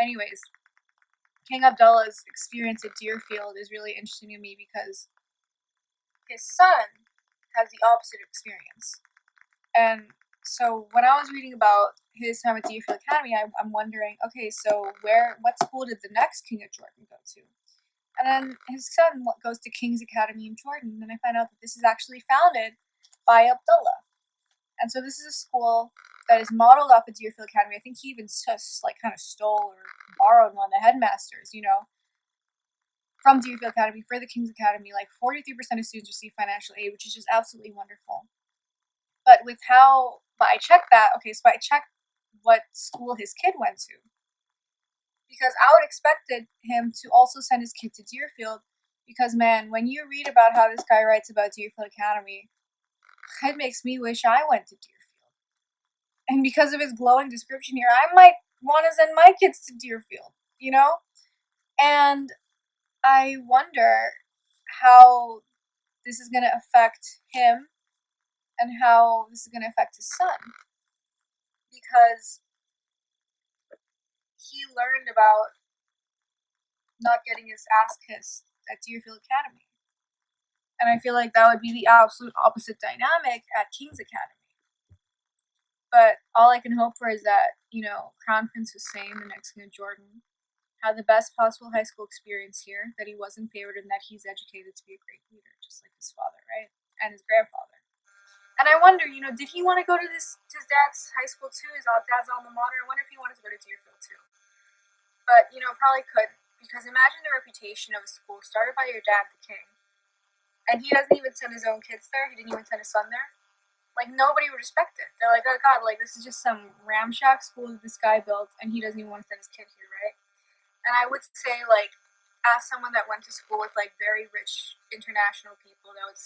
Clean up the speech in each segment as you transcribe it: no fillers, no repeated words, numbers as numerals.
anyways, King Abdullah's experience at Deerfield is really interesting to me because his son has the opposite experience. And so when I was reading about his time at Deerfield Academy, I'm wondering, okay, so what school did the next King of Jordan go to? And then his son goes to King's Academy in Jordan, and I find out that this is actually founded by Abdullah. And so this is a school that is modeled off of Deerfield Academy. I think he even just kind of stole or borrowed one of the headmasters, from Deerfield Academy for the King's Academy. Like 43% of students receive financial aid, which is just absolutely wonderful. But I checked that. Okay, so I checked what school his kid went to, because I would expected him to also send his kid to Deerfield, because man, when you read about how this guy writes about Deerfield Academy, it makes me wish I went to Deerfield. And because of his glowing description here, I might want to send my kids to Deerfield, And I wonder how this is going to affect him and how this is going to affect his son. Because he learned about not getting his ass kissed at Deerfield Academy. And I feel like that would be the absolute opposite dynamic at King's Academy. But all I can hope for is that, Crown Prince Hussein, the next King of Jordan, had the best possible high school experience here, that he wasn't favored, and that he's educated to be a great leader, just like his father, right? And his grandfather. And I wonder, did he want to go to his dad's high school too, his dad's alma mater? I wonder if he wanted to go to Deerfield too. But, probably couldn't, because imagine the reputation of a school started by your dad, the king, and he doesn't even send his own kids there. He didn't even send his son there. Like, nobody would respect it. They're like, oh god, this is just some ramshack school that this guy built, and he doesn't even want to send his kid here, right? And I would say, as someone that went to school with, very rich international people that would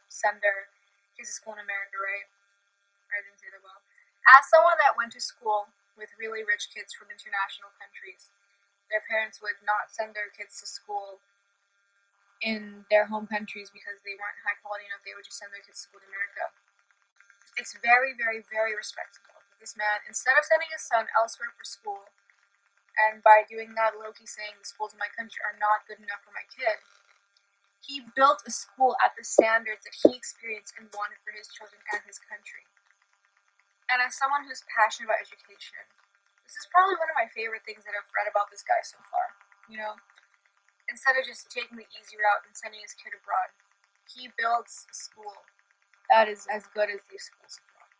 send their kids to school in America, right? I didn't say that well. As someone that went to school with really rich kids from international countries, their parents would not send their kids to school in their home countries because they weren't high quality enough. They would just send their kids to school in America. It's very, very, very respectable that this man, instead of sending his son elsewhere for school, and by doing that, low-key saying the schools in my country are not good enough for my kid, he built a school at the standards that he experienced and wanted for his children and his country. And as someone who's passionate about education, this is probably one of my favorite things that I've read about this guy so far. Instead of just taking the easy route and sending his kid abroad, he builds a school that is as good as these schools abroad.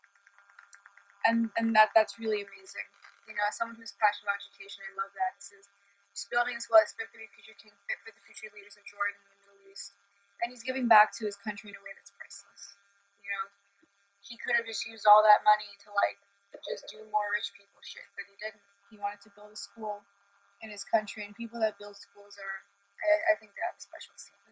And that's really amazing. As someone who's passionate about education, I love that. This is just building a school that's fit for the future king, fit for the future leaders of Jordan and the Middle East. And he's giving back to his country in a way that's priceless. He could have just used all that money to, just do more rich people shit, but he didn't. He wanted to build a school in his country, and people that build schools I think they have a special scene.